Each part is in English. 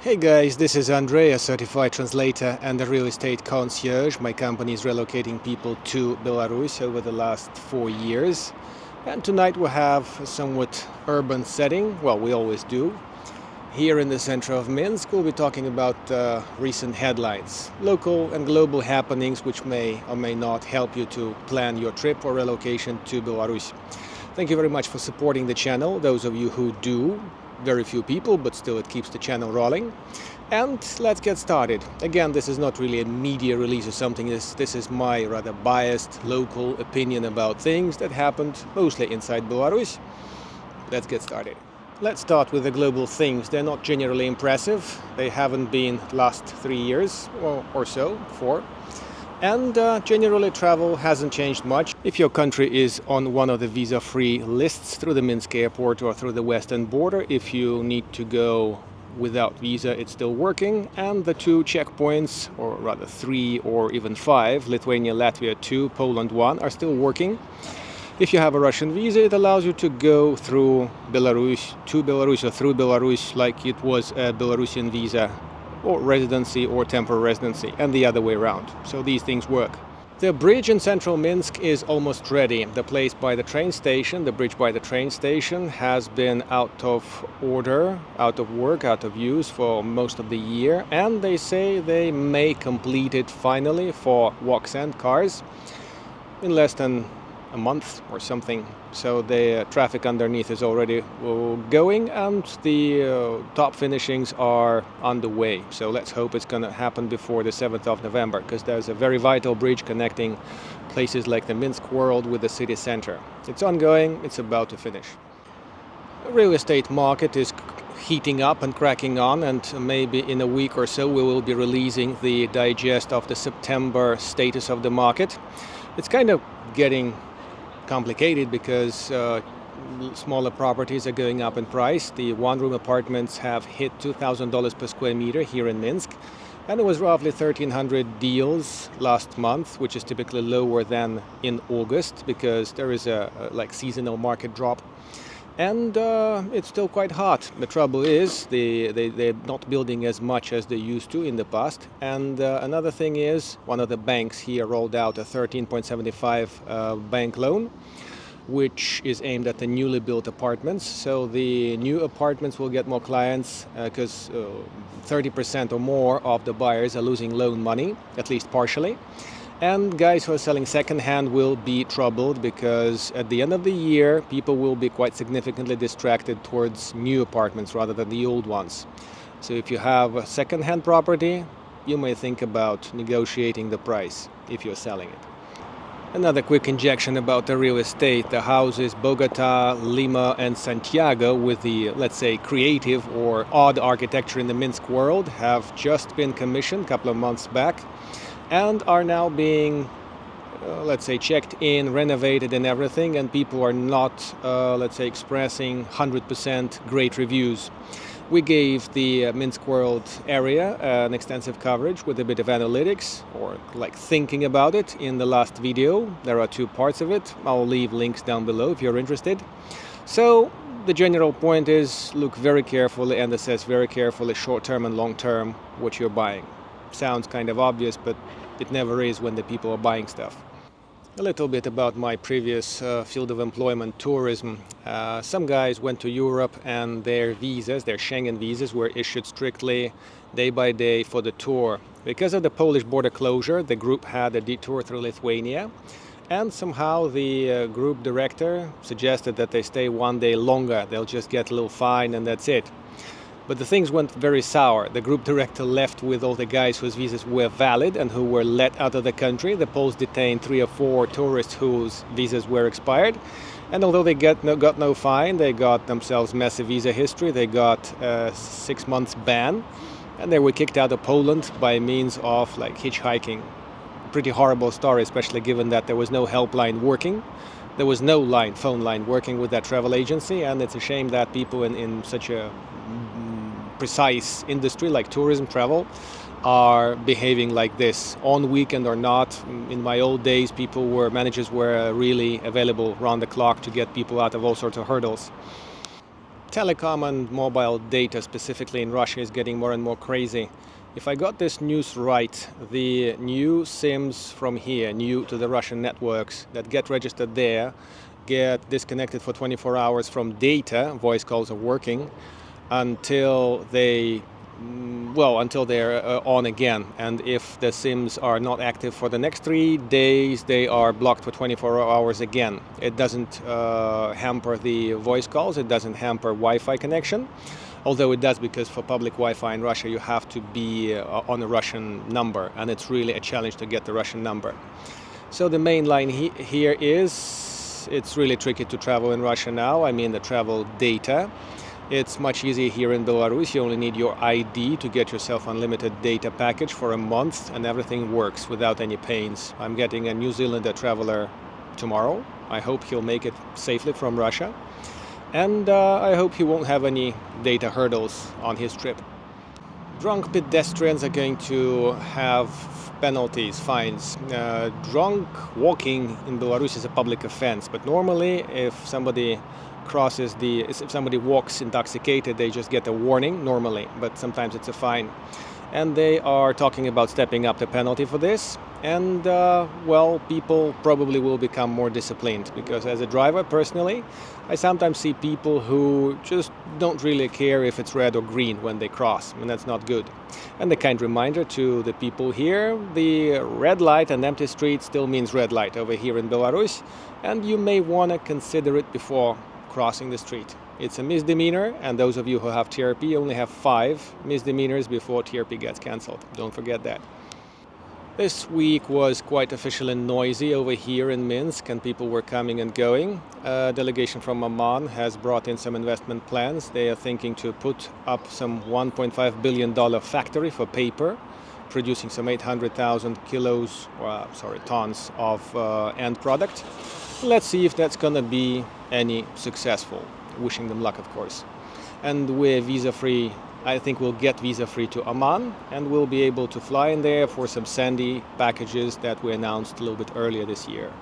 Hey guys, this is Andrei, a certified translator and a real estate concierge. My company is relocating people to Belarus over the last 4 years. And tonight we have a somewhat urban setting, well, we always do. Here in the center of Minsk, we'll be talking about recent headlines, local and global happenings which may or may not help you to plan your trip or relocation to Belarus. Thank you very much for supporting the channel, those of you who do. Very few people, but still it keeps the channel rolling. And let's get started. Again, this is not really a media release or something. This is my rather biased local opinion about things that happened mostly inside Belarus. Let's get started. Let's start with the global things. They're not generally impressive. They haven't been last 3 years or so, 4. And generally travel hasn't changed much. If your country is on one of the visa-free lists through the Minsk airport or through the western border, if you need to go without visa, it's still working. And the 2 checkpoints, or rather 3 or even 5, Lithuania, Latvia 2, Poland 1, are still working. If you have a Russian visa, it allows you to go through Belarus, to Belarus or through Belarus like it was a Belarusian visa or residency or temporary residency, and the other way around. So these things work. The bridge in central Minsk is almost ready. The place by the train station, the bridge by the train station, has been out of order, out of work, out of use for most of the year, and they say they may complete it finally for walks and cars in less than a month or something. So the traffic underneath is already going, and the top finishings are underway. So let's hope it's going to happen before the 7th of November, because there's a very vital bridge connecting places like the Minsk world with the city center. It's ongoing, it's about to finish. The real estate market is heating up and cracking on, and maybe in a week or so we will be releasing the digest of the September status of the market. It's kind of getting complicated because smaller properties are going up in price. The one-room apartments have hit $2,000 per square meter here in Minsk, and there was roughly 1,300 deals last month, which is typically lower than in August because there is a seasonal market drop. And it's still quite hot. The trouble is they're not building as much as they used to in the past. And another thing is, one of the banks here rolled out a 13.75 bank loan, which is aimed at the newly built apartments. So the new apartments will get more clients because 30% or more of the buyers are losing loan money, at least partially. And guys who are selling second-hand will be troubled because at the end of the year, people will be quite significantly distracted towards new apartments rather than the old ones. So if you have a second-hand property, you may think about negotiating the price if you're selling it. Another quick injection about the real estate. The houses Bogota, Lima, and Santiago, with the, let's say, creative or odd architecture in the Minsk world, have just been commissioned a couple of months back, and are now being, let's say, checked in, renovated and everything, and people are not, let's say, expressing 100% great reviews. We gave the Minsk world area an extensive coverage with a bit of analytics, or like thinking about it, in the last video. There are 2 parts of it. I'll leave links down below if you're interested. So the general point is, look very carefully and assess very carefully short-term and long-term what you're buying. Sounds kind of obvious, but it never is when the people are buying stuff. A little bit about my previous field of employment, tourism. Some guys went to Europe and their visas, their Schengen visas, were issued strictly day by day for the tour. Because of the Polish border closure, the group had a detour through Lithuania, and somehow the group director suggested that they stay 1 day longer. They'll just get a little fine and that's it. But the things went very sour. The group director left with all the guys whose visas were valid and who were let out of the country. The Poles detained 3 or 4 tourists whose visas were expired. And although they got no fine, they got themselves massive visa history. They got a 6 months ban, and they were kicked out of Poland by means of hitchhiking. Pretty horrible story, especially given that there was no helpline working. There was no phone line working with that travel agency, and it's a shame that people in such a precise industry like tourism travel are behaving like this on weekend or not. In my old days, managers were really available round the clock to get people out of all sorts of hurdles. Telecom and mobile data, specifically in Russia, is getting more and more crazy. If I got this news right, the new SIMs from here, new to the Russian networks, that get registered there, get disconnected for 24 hours from data, voice calls are working, until they're on again. And if the SIMs are not active for the next 3 days, they are blocked for 24 hours again. It doesn't hamper the voice calls, it doesn't hamper Wi-Fi connection, although it does, because for public Wi-Fi in Russia you have to be on a Russian number, and it's really a challenge to get the Russian number. So the main line here is, it's really tricky to travel in Russia now. I mean the travel data. It's much easier here in Belarus. You only need your ID to get yourself unlimited data package for a month, and everything works without any pains. I'm getting a New Zealander traveler tomorrow. I hope he'll make it safely from Russia. And I hope he won't have any data hurdles on his trip. Drunk pedestrians are going to have penalties, fines. Drunk walking in Belarus is a public offense, but normally if somebody if somebody walks intoxicated, they just get a warning normally, but sometimes it's a fine. And they are talking about stepping up the penalty for this. And people probably will become more disciplined, because as a driver personally, I sometimes see people who just don't really care if it's red or green when they cross, and that's not good. And a kind reminder to the people here, the red light and empty street still means red light over here in Belarus, and you may want to consider it before crossing the street. It's a misdemeanor, and those of you who have TRP only have 5 misdemeanors before TRP gets cancelled. Don't forget that. This week was quite official and noisy over here in Minsk, and people were coming and going. A delegation from Oman has brought in some investment plans. They are thinking to put up some $1.5 billion factory for paper, producing some 800,000 tons of end product. Let's see if that's going to be any successful. Wishing them luck, of course. And we're visa-free. I think we'll get visa-free to Oman, and we'll be able to fly in there for some sandy packages that we announced a little bit earlier this year.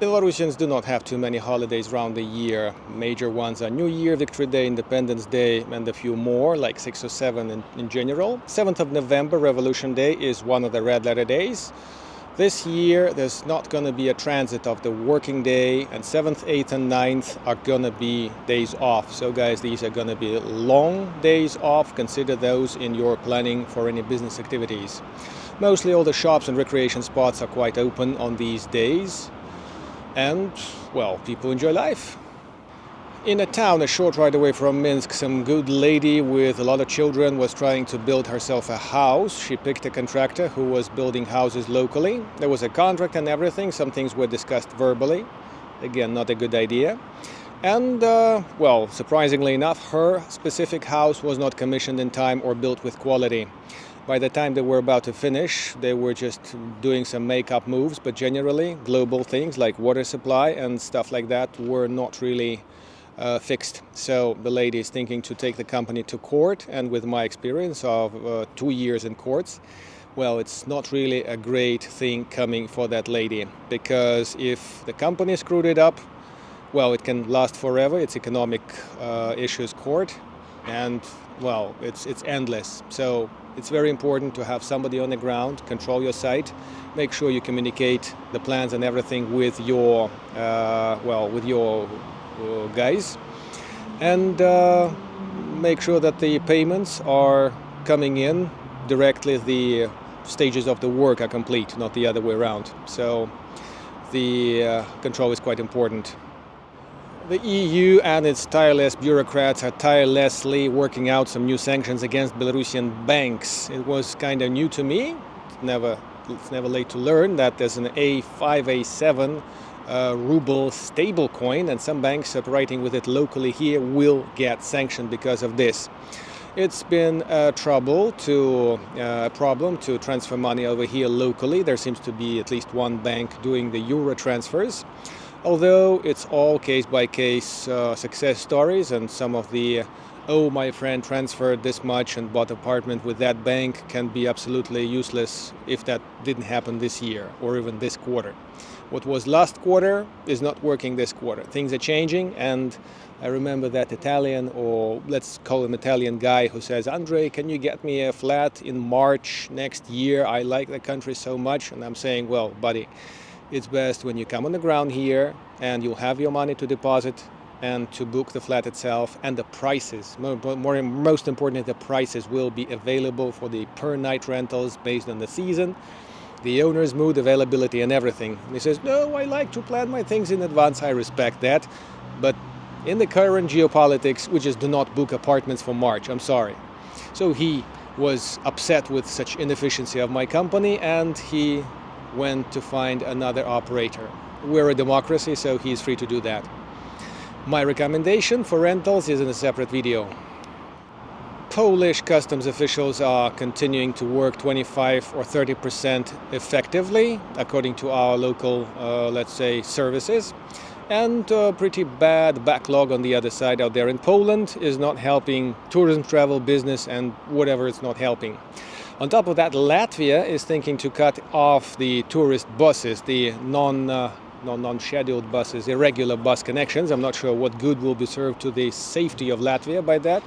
Belarusians do not have too many holidays around the year. Major ones are New Year, Victory Day, Independence Day, and a few more, like 6 or 7 in general. 7th of November, Revolution Day, is one of the red letter days. This year, there's not going to be a transit of the working day, and 7th, 8th, and 9th are going to be days off. So guys, these are going to be long days off. Consider those in your planning for any business activities. Mostly all the shops and recreation spots are quite open on these days. And, people enjoy life. In a town a short ride away from Minsk, some good lady with a lot of children was trying to build herself a house. She picked a contractor who was building houses locally. There was a contract and everything. Some things were discussed verbally. Again, not a good idea. And, surprisingly enough, her specific house was not commissioned in time or built with quality. By the time they were about to finish, they were just doing some make-up moves, but generally, global things like water supply and stuff like that were not really fixed. So the lady is thinking to take the company to court, and with my experience of 2 years in courts, it's not really a great thing coming for that lady, because if the company screwed it up, it can last forever. It's economic issues court, and it's endless. So it's very important to have somebody on the ground, control your site, make sure you communicate the plans and everything with your guys, and make sure that the payments are coming in directly. The stages of the work are complete, not the other way around. So the control is quite important. The EU and its tireless bureaucrats are tirelessly working out some new sanctions against Belarusian banks. It was kind of new to me. It's never late to learn that there's an A5, A7 ruble stablecoin, and some banks operating with it locally here will get sanctioned because of this. It's been a problem to transfer money over here locally. There seems to be at least one bank doing the euro transfers, although it's all case-by-case success stories, and some of the oh, my friend transferred this much and bought apartment with that bank, can be absolutely useless if that didn't happen this year or even this quarter. What was last quarter is not working this quarter. Things are changing, and I remember that Italian, or let's call him Italian guy, who says, Andrei, can you get me a flat in March next year? I like the country so much. And I'm saying, well, buddy, it's best when you come on the ground here and you'll have your money to deposit and to book the flat itself, and the prices, most importantly, the prices will be available for the per night rentals based on the season, the owner's mood, availability, and everything. And he says, no, I like to plan my things in advance. I respect that. But in the current geopolitics, we just do not book apartments for March. I'm sorry. So he was upset with such inefficiency of my company, and he went to find another operator. We're a democracy, so he's free to do that. My recommendation for rentals is in a separate video. Polish customs officials are continuing to work 25 or 30% effectively, according to our local, let's say, services. And a pretty bad backlog on the other side out there in Poland is not helping tourism, travel, business, and whatever it's not helping. On top of that, Latvia is thinking to cut off the tourist buses, the non-scheduled buses, irregular bus connections. I'm not sure what good will be served to the safety of Latvia by that.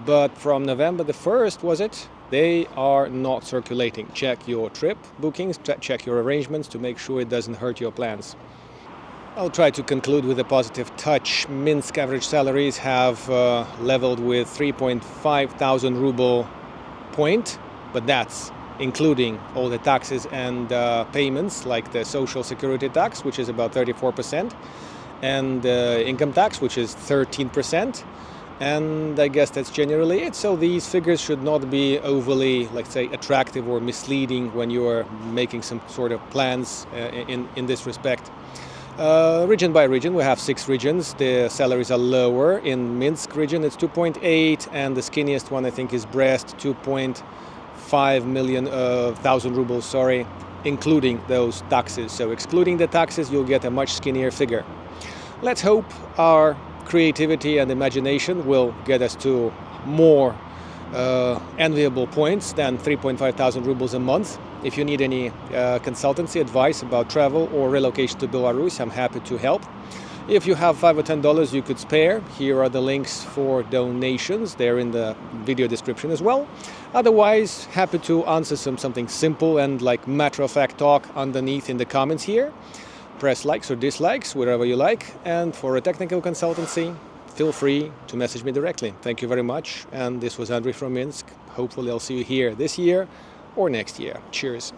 But from November the 1st, was it? They are not circulating. Check your trip bookings, check your arrangements to make sure it doesn't hurt your plans. I'll try to conclude with a positive touch. Minsk average salaries have leveled with 3.5 thousand ruble point, but that's including all the taxes and payments, like the social security tax, which is about 34%, and income tax, which is 13%. And I guess that's generally it. So these figures should not be overly, let's say, attractive or misleading when you are making some sort of plans in this respect. Region by region, we have 6 regions. The salaries are lower. In Minsk region, it's 2.8, and the skinniest one, I think, is Brest, 2.5 million thousand rubles, sorry, including those taxes. So excluding the taxes, you'll get a much skinnier figure. Let's hope our creativity and imagination will get us to more enviable points than 3.5 thousand rubles a month. If you need any consultancy advice about travel or relocation to Belarus, I'm happy to help. If you have $5 or $10 you could spare, here are the links for donations. They're in the video description as well. Otherwise, happy to answer something simple and like matter-of-fact talk underneath in the comments here. Press likes or dislikes, wherever you like. And for a technical consultancy, feel free to message me directly. Thank you very much. And this was Andrei from Minsk. Hopefully I'll see you here this year or next year. Cheers.